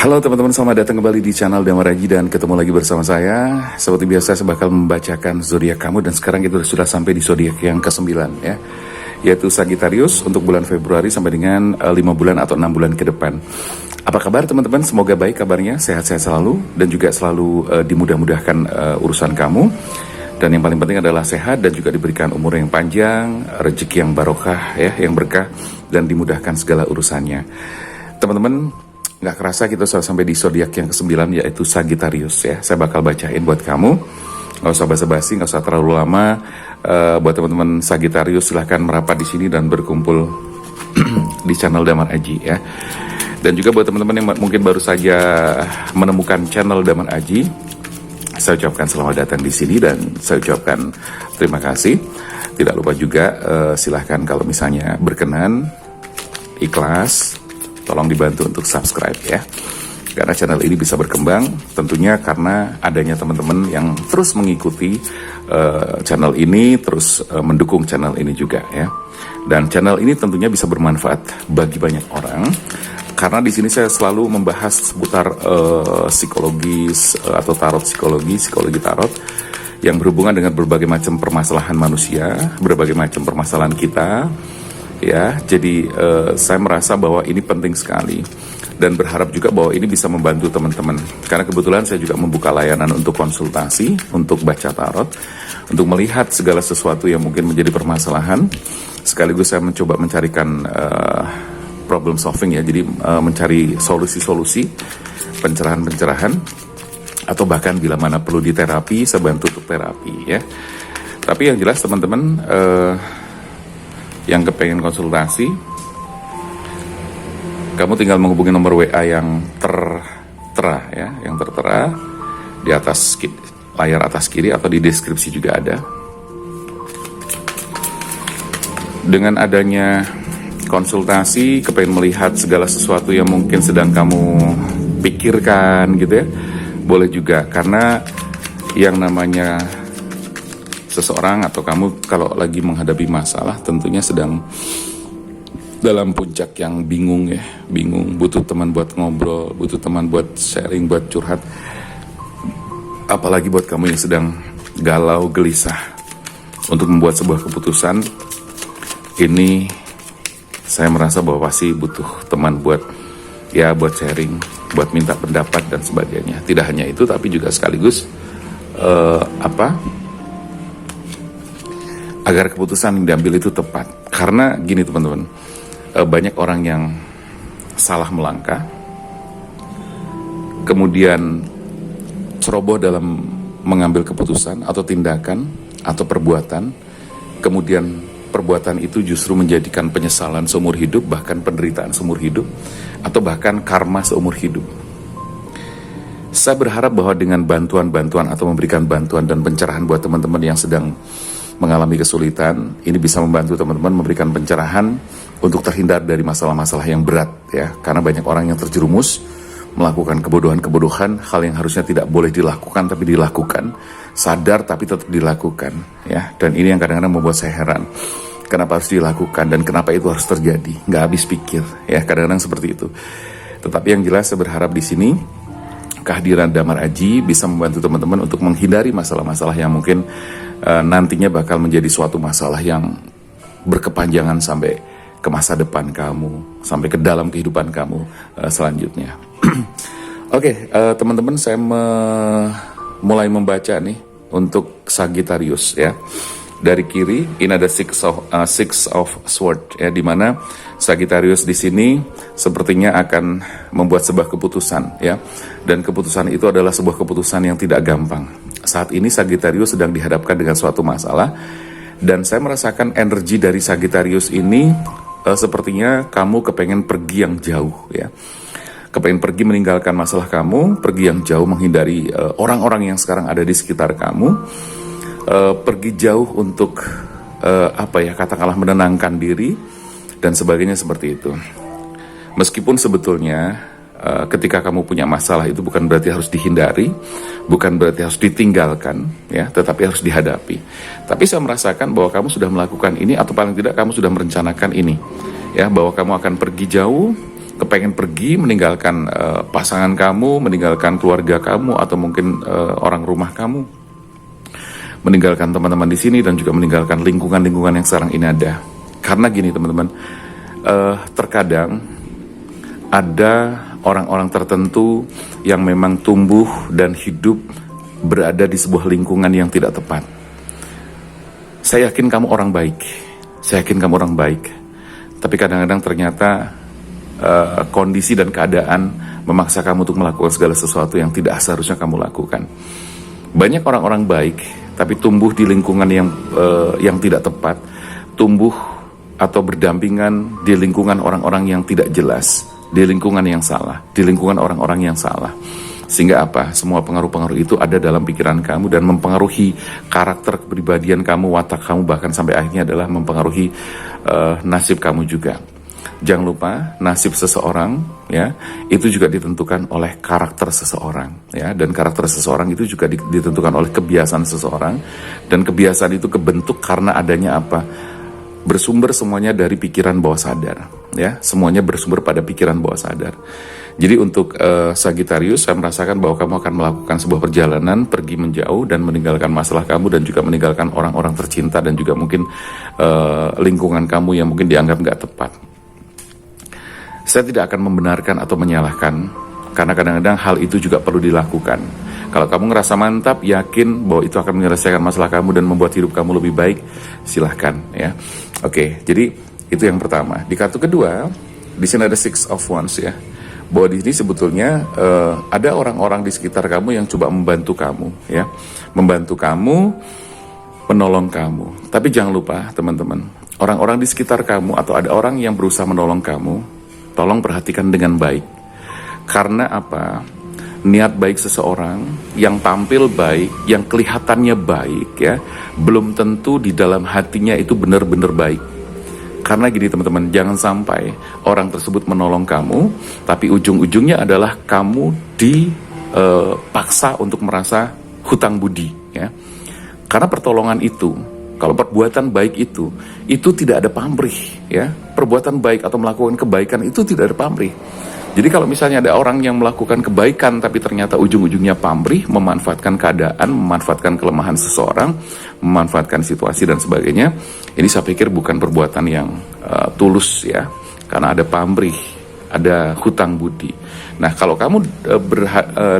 Halo teman-teman, selamat datang kembali di channel Damar Aji dan ketemu lagi bersama saya. Seperti biasa saya bakal membacakan zodiak kamu dan sekarang kita sudah sampai di zodiak yang ke-9 ya, yaitu Sagittarius untuk bulan Februari sampai dengan 5 bulan atau 6 bulan ke depan. Apa kabar teman-teman? Semoga baik kabarnya, sehat-sehat selalu dan juga selalu dimudah-mudahkan urusan kamu. Dan yang paling penting adalah sehat dan juga diberikan umur yang panjang, rezeki yang barokah ya, yang berkah dan dimudahkan segala urusannya. Teman-teman, nggak kerasa kita sudah sampai di zodiak yang ke-9 yaitu Sagittarius ya. Saya bakal bacain buat kamu, nggak usah basa-basi, nggak usah terlalu lama. Buat teman-teman Sagittarius silahkan merapat di sini dan berkumpul di channel Damar Aji ya. Dan juga buat teman-teman yang mungkin baru saja menemukan channel Damar Aji, saya ucapkan selamat datang di sini dan saya ucapkan terima kasih. Tidak lupa juga silahkan kalau misalnya berkenan, ikhlas, tolong dibantu untuk subscribe ya. Karena channel ini bisa berkembang tentunya karena adanya teman-teman yang terus mengikuti channel ini, terus mendukung channel ini juga ya. Dan channel ini tentunya bisa bermanfaat bagi banyak orang. Karena di sini saya selalu membahas seputar psikologis atau psikologi tarot yang berhubungan dengan berbagai macam permasalahan manusia, berbagai macam permasalahan kita. Ya, jadi saya merasa bahwa ini penting sekali dan berharap juga bahwa ini bisa membantu teman-teman. Karena kebetulan saya juga membuka layanan untuk konsultasi, untuk baca tarot, untuk melihat segala sesuatu yang mungkin menjadi permasalahan. Sekaligus saya mencoba mencarikan problem solving ya, jadi mencari solusi-solusi, pencerahan-pencerahan, atau bahkan bila mana perlu diterapi, saya bantu untuk terapi ya. Tapi yang jelas teman-teman, yang kepengen konsultasi, kamu tinggal menghubungi nomor WA yang tertera ya, yang tertera di atas layar atas kiri atau di deskripsi juga ada. Dengan adanya konsultasi, kepengen melihat segala sesuatu yang mungkin sedang kamu pikirkan gitu ya, boleh juga. Karena yang namanya seseorang atau kamu kalau lagi menghadapi masalah tentunya sedang dalam puncak yang bingung ya, butuh teman buat ngobrol, butuh teman buat sharing, buat curhat. Apalagi buat kamu yang sedang galau, gelisah untuk membuat sebuah keputusan, ini saya merasa bahwa pasti butuh teman buat sharing, buat minta pendapat dan sebagainya. Tidak hanya itu tapi juga sekaligus agar keputusan yang diambil itu tepat. Karena gini teman-teman, banyak orang yang salah melangkah, kemudian ceroboh dalam mengambil keputusan atau tindakan atau perbuatan, kemudian perbuatan itu justru menjadikan penyesalan seumur hidup, bahkan penderitaan seumur hidup, atau bahkan karma seumur hidup. Saya berharap bahwa dengan bantuan-bantuan atau memberikan bantuan dan pencerahan buat teman-teman yang sedang mengalami kesulitan, ini bisa membantu teman-teman memberikan pencerahan untuk terhindar dari masalah-masalah yang berat ya. Karena banyak orang yang terjerumus melakukan kebodohan-kebodohan, hal yang harusnya tidak boleh dilakukan tapi dilakukan, sadar tapi tetap dilakukan ya. Dan ini yang kadang-kadang membuat saya heran, kenapa harus dilakukan dan kenapa itu harus terjadi, nggak habis pikir ya, kadang-kadang seperti itu. Tetapi yang jelas saya berharap di sini kehadiran Damar Aji bisa membantu teman-teman untuk menghindari masalah-masalah yang mungkin nantinya bakal menjadi suatu masalah yang berkepanjangan sampai ke masa depan kamu, sampai ke dalam kehidupan kamu selanjutnya. Oke, teman-teman, saya mulai membaca nih untuk Sagittarius ya. Dari kiri ini ada Six of Swords ya, di mana Sagittarius di sini sepertinya akan membuat sebuah keputusan ya. Dan keputusan itu adalah sebuah keputusan yang tidak gampang. Saat ini Sagittarius sedang dihadapkan dengan suatu masalah dan saya merasakan energi dari Sagittarius ini sepertinya kamu kepengen pergi yang jauh ya. Kepengen pergi meninggalkan masalah kamu, pergi yang jauh menghindari orang-orang yang sekarang ada di sekitar kamu. Pergi jauh untuk katakanlah menenangkan diri dan sebagainya seperti itu. Meskipun sebetulnya ketika kamu punya masalah itu bukan berarti harus dihindari, bukan berarti harus ditinggalkan ya, tetapi harus dihadapi. Tapi saya merasakan bahwa kamu sudah melakukan ini atau paling tidak kamu sudah merencanakan ini ya, bahwa kamu akan pergi jauh kepengen pergi meninggalkan pasangan kamu, meninggalkan keluarga kamu, atau mungkin orang rumah kamu, meninggalkan teman-teman di sini, dan juga meninggalkan lingkungan-lingkungan yang sekarang ini ada. Karena gini teman-teman, terkadang ada orang-orang tertentu yang memang tumbuh dan hidup berada di sebuah lingkungan yang tidak tepat. Saya yakin kamu orang baik, tapi kadang-kadang ternyata kondisi dan keadaan memaksa kamu untuk melakukan segala sesuatu yang tidak seharusnya kamu lakukan. Banyak orang-orang baik, tapi tumbuh di lingkungan yang tidak tepat, tumbuh atau berdampingan di lingkungan orang-orang yang tidak jelas, di lingkungan yang salah, di lingkungan orang-orang yang salah. Sehingga apa? Semua pengaruh-pengaruh itu ada dalam pikiran kamu dan mempengaruhi karakter kepribadian kamu, watak kamu, bahkan sampai akhirnya adalah mempengaruhi nasib kamu juga. Jangan lupa, nasib seseorang ya itu juga ditentukan oleh karakter seseorang ya, dan karakter seseorang itu juga ditentukan oleh kebiasaan seseorang, dan kebiasaan itu kebentuk karena adanya apa? Bersumber semuanya dari pikiran bawah sadar ya, semuanya bersumber pada pikiran bawah sadar. Jadi untuk Sagittarius, saya merasakan bahwa kamu akan melakukan sebuah perjalanan pergi menjauh dan meninggalkan masalah kamu, dan juga meninggalkan orang-orang tercinta, dan juga mungkin lingkungan kamu yang mungkin dianggap nggak tepat. Saya tidak akan membenarkan atau menyalahkan, karena kadang-kadang hal itu juga perlu dilakukan. Kalau kamu ngerasa mantap, yakin bahwa itu akan menyelesaikan masalah kamu dan membuat hidup kamu lebih baik, silahkan ya. Oke, jadi itu yang pertama. Di kartu kedua, di sini ada Six of Wands ya. Bahwa di sini sebetulnya ada orang-orang di sekitar kamu yang coba membantu kamu ya, membantu kamu, menolong kamu. Tapi jangan lupa teman-teman, orang-orang di sekitar kamu atau ada orang yang berusaha menolong kamu, tolong perhatikan dengan baik. Karena apa? Niat baik seseorang yang tampil baik, yang kelihatannya baik ya, belum tentu di dalam hatinya itu benar-benar baik. Karena gini teman-teman, jangan sampai orang tersebut menolong kamu, tapi ujung-ujungnya adalah kamu dipaksa untuk merasa hutang budi ya. Karena pertolongan itu, kalau perbuatan baik itu tidak ada pamrih ya. Perbuatan baik atau melakukan kebaikan itu tidak ada pamrih. Jadi kalau misalnya ada orang yang melakukan kebaikan tapi ternyata ujung-ujungnya pamrih, memanfaatkan keadaan, memanfaatkan kelemahan seseorang, memanfaatkan situasi dan sebagainya, ini saya pikir bukan perbuatan yang tulus ya, karena ada pamrih, ada hutang budi. Nah kalau kamu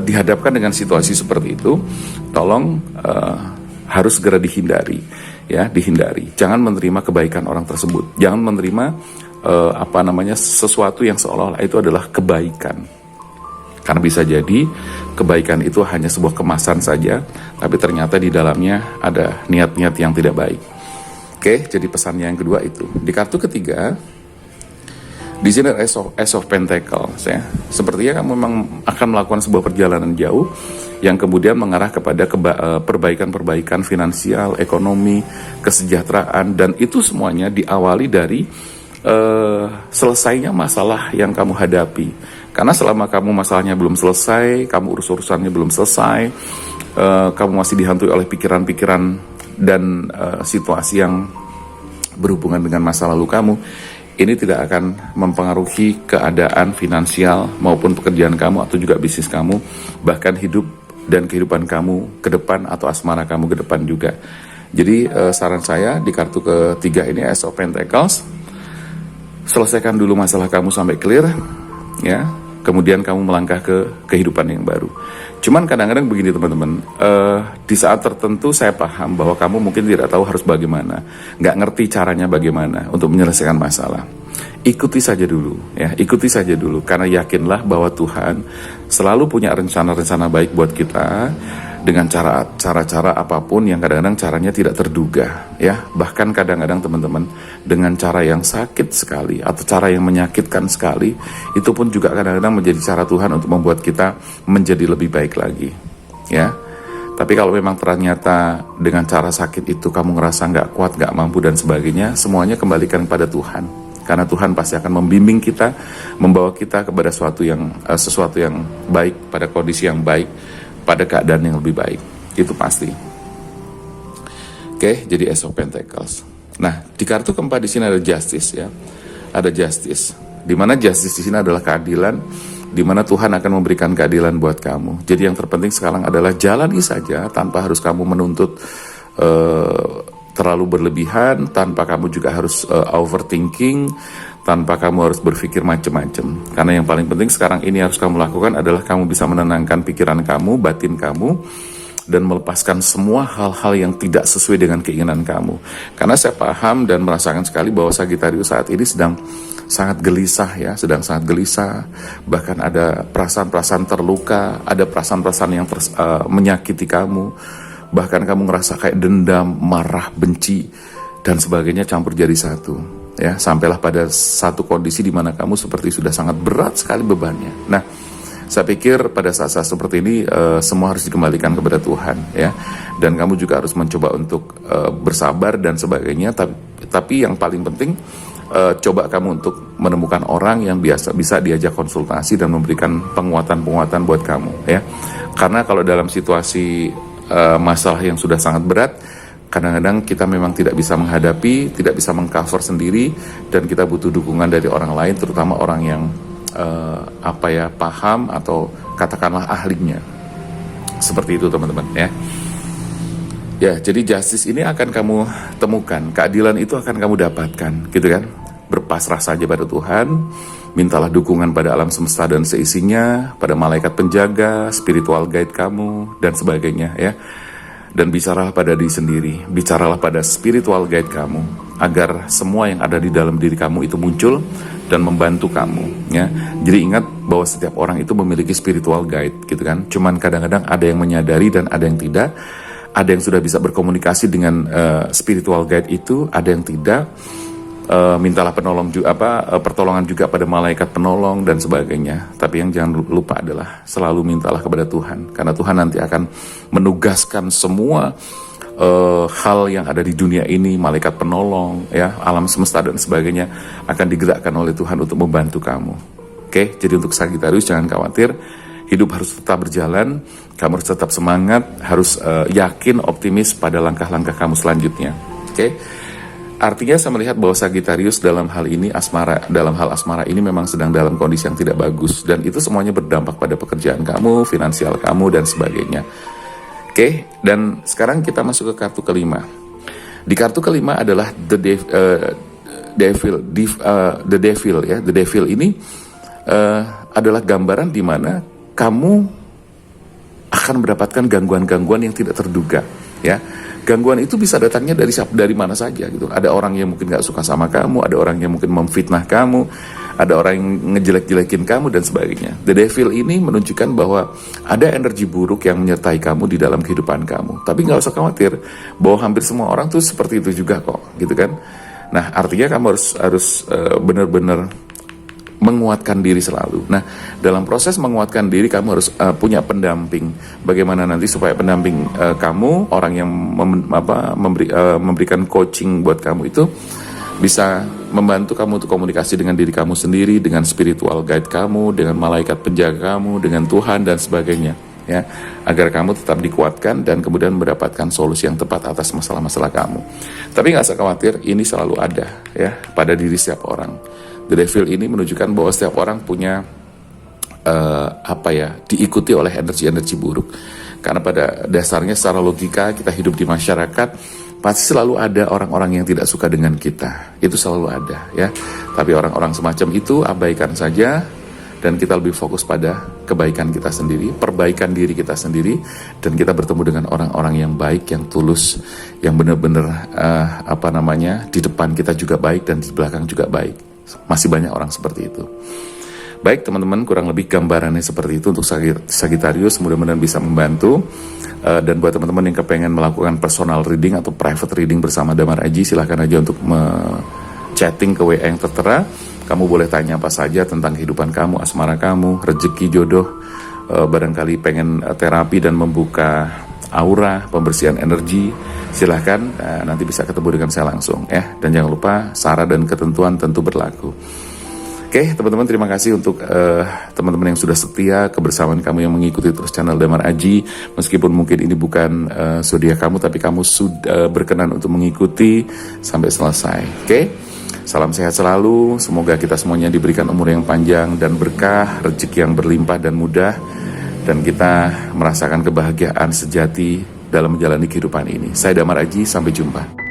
dihadapkan dengan situasi seperti itu, tolong harus segera dihindari ya, dihindari. Jangan menerima kebaikan orang tersebut, jangan menerima sesuatu yang seolah-olah itu adalah kebaikan. Karena bisa jadi kebaikan itu hanya sebuah kemasan saja, tapi ternyata di dalamnya ada niat-niat yang tidak baik. Oke, jadi pesannya yang kedua itu. Di kartu ketiga, di sini ada Ace of Pentacles ya. Sepertinya kamu memang akan melakukan sebuah perjalanan jauh yang kemudian mengarah kepada perbaikan-perbaikan finansial, ekonomi, kesejahteraan, dan itu semuanya diawali dari selesainya masalah yang kamu hadapi. Karena selama kamu masalahnya belum selesai, kamu urusannya belum selesai, kamu masih dihantui oleh pikiran-pikiran dan situasi yang berhubungan dengan masa lalu kamu, ini tidak akan mempengaruhi keadaan finansial maupun pekerjaan kamu atau juga bisnis kamu, bahkan hidup dan kehidupan kamu ke depan atau asmara kamu ke depan juga. Jadi saran saya di kartu ketiga ini, Ace of Pentacles, selesaikan dulu masalah kamu sampai clear ya, kemudian kamu melangkah ke kehidupan yang baru. Cuman kadang-kadang begini teman-teman, di saat tertentu saya paham bahwa kamu mungkin tidak tahu harus bagaimana, nggak ngerti caranya bagaimana untuk menyelesaikan masalah. Ikuti saja dulu ya, ikuti saja dulu, karena yakinlah bahwa Tuhan selalu punya rencana-rencana baik buat kita, dengan cara-cara apapun yang kadang-kadang caranya tidak terduga ya. Bahkan kadang-kadang teman-teman dengan cara yang sakit sekali atau cara yang menyakitkan sekali, itu pun juga kadang-kadang menjadi cara Tuhan untuk membuat kita menjadi lebih baik lagi ya. Tapi kalau memang ternyata dengan cara sakit itu kamu ngerasa nggak kuat, nggak mampu dan sebagainya, semuanya kembalikan pada Tuhan, karena Tuhan pasti akan membimbing kita, membawa kita kepada sesuatu yang baik, pada kondisi yang baik, pada keadaan yang lebih baik, itu pasti. Oke, jadi Ace of Pentacles. Nah, di kartu keempat di sini ada Justice ya, ada Justice. Dimana justice di sini adalah keadilan, dimana Tuhan akan memberikan keadilan buat kamu. Jadi yang terpenting sekarang adalah jalani saja tanpa harus kamu menuntut terlalu berlebihan, tanpa kamu juga harus overthinking, tanpa kamu harus berpikir macam-macam. Karena yang paling penting sekarang ini harus kamu lakukan adalah kamu bisa menenangkan pikiran kamu, batin kamu, dan melepaskan semua hal-hal yang tidak sesuai dengan keinginan kamu. Karena saya paham dan merasakan sekali bahwa Sagittarius saat ini sedang sangat gelisah ya, sedang sangat gelisah. Bahkan ada perasaan-perasaan terluka, ada perasaan-perasaan yang menyakiti kamu. Bahkan kamu ngerasa kayak dendam, marah, benci, dan sebagainya campur jadi satu. Ya, sampailah pada satu kondisi di mana kamu seperti sudah sangat berat sekali bebannya. Nah, saya pikir pada saat-saat seperti ini semua harus dikembalikan kepada Tuhan ya. Dan kamu juga harus mencoba untuk bersabar dan sebagainya. Tapi yang paling penting coba kamu untuk menemukan orang yang bisa diajak konsultasi dan memberikan penguatan-penguatan buat kamu ya. Karena kalau dalam situasi masalah yang sudah sangat berat, kadang-kadang kita memang tidak bisa menghadapi, tidak bisa mengcover sendiri, dan kita butuh dukungan dari orang lain, terutama orang yang paham atau katakanlah ahlinya. Seperti itu teman-teman ya. Ya, jadi justice ini akan kamu temukan, keadilan itu akan kamu dapatkan, gitu kan? Berpasrah saja pada Tuhan, mintalah dukungan pada alam semesta dan seisinya, pada malaikat penjaga, spiritual guide kamu, dan sebagainya ya. Dan bicaralah pada diri sendiri, bicaralah pada spiritual guide kamu, agar semua yang ada di dalam diri kamu itu muncul dan membantu kamu ya. Jadi ingat bahwa setiap orang itu memiliki spiritual guide gitu kan. Cuman kadang-kadang ada yang menyadari dan ada yang tidak. Ada yang sudah bisa berkomunikasi dengan spiritual guide itu, ada yang tidak. Mintalah pertolongan juga pada malaikat penolong dan sebagainya. Tapi yang jangan lupa adalah selalu mintalah kepada Tuhan, karena Tuhan nanti akan menugaskan semua hal yang ada di dunia ini, malaikat penolong ya, alam semesta dan sebagainya akan digerakkan oleh Tuhan untuk membantu kamu. Oke, jadi untuk Sagittarius jangan khawatir, hidup harus tetap berjalan, kamu harus tetap semangat, harus yakin, optimis pada langkah-langkah kamu selanjutnya. Oke. Artinya saya melihat bahwa Sagittarius dalam hal asmara ini memang sedang dalam kondisi yang tidak bagus, dan itu semuanya berdampak pada pekerjaan kamu, finansial kamu dan sebagainya. Oke, dan sekarang kita masuk ke kartu kelima. Di kartu kelima adalah the devil ya. The devil ini adalah gambaran di mana kamu akan mendapatkan gangguan-gangguan yang tidak terduga ya. Gangguan itu bisa datangnya dari mana saja gitu. Ada orang yang mungkin gak suka sama kamu, ada orang yang mungkin memfitnah kamu, ada orang yang ngejelek-jelekin kamu dan sebagainya. The devil ini menunjukkan bahwa ada energi buruk yang menyertai kamu di dalam kehidupan kamu. Tapi gak usah khawatir bahwa hampir semua orang tuh seperti itu juga kok, gitu kan. Nah, artinya kamu harus benar-benar menguatkan diri selalu. Nah, dalam proses menguatkan diri kamu harus punya pendamping. Bagaimana nanti supaya pendamping kamu, orang yang memberikan coaching buat kamu itu bisa membantu kamu untuk komunikasi dengan diri kamu sendiri, dengan spiritual guide kamu, dengan malaikat penjaga kamu, dengan Tuhan dan sebagainya ya, agar kamu tetap dikuatkan dan kemudian mendapatkan solusi yang tepat atas masalah-masalah kamu. Tapi nggak usah khawatir, ini selalu ada ya pada diri setiap orang. The devil ini menunjukkan bahwa setiap orang punya diikuti oleh energi-energi buruk. Karena pada dasarnya secara logika kita hidup di masyarakat, pasti selalu ada orang-orang yang tidak suka dengan kita. Itu selalu ada ya. Tapi orang-orang semacam itu abaikan saja, dan kita lebih fokus pada kebaikan kita sendiri, perbaikan diri kita sendiri, dan kita bertemu dengan orang-orang yang baik, yang tulus, yang benar-benar di depan kita juga baik dan di belakang juga baik. Masih banyak orang seperti itu. Baik teman-teman, kurang lebih gambarannya seperti itu untuk Sagittarius. Mudah-mudahan bisa membantu. Dan buat teman-teman yang kepengen melakukan personal reading atau private reading bersama Damar Aji, silahkan aja untuk chatting ke WA yang tertera. Kamu boleh tanya apa saja tentang kehidupan kamu, asmara kamu, rezeki, jodoh, barangkali pengen terapi dan membuka aura, pembersihan energi, silahkan nanti bisa ketemu dengan saya langsung ya. Dan jangan lupa syarat dan ketentuan tentu berlaku. Oke teman-teman, terima kasih untuk teman-teman yang sudah setia kebersamaan kamu yang mengikuti terus channel Damar Aji. Meskipun mungkin ini bukan zodiak kamu, tapi kamu sudah berkenan untuk mengikuti sampai selesai. Oke. Salam sehat selalu, semoga kita semuanya diberikan umur yang panjang dan berkah, rezeki yang berlimpah dan mudah, dan kita merasakan kebahagiaan sejati dalam menjalani kehidupan ini. Saya Damar Aji, sampai jumpa.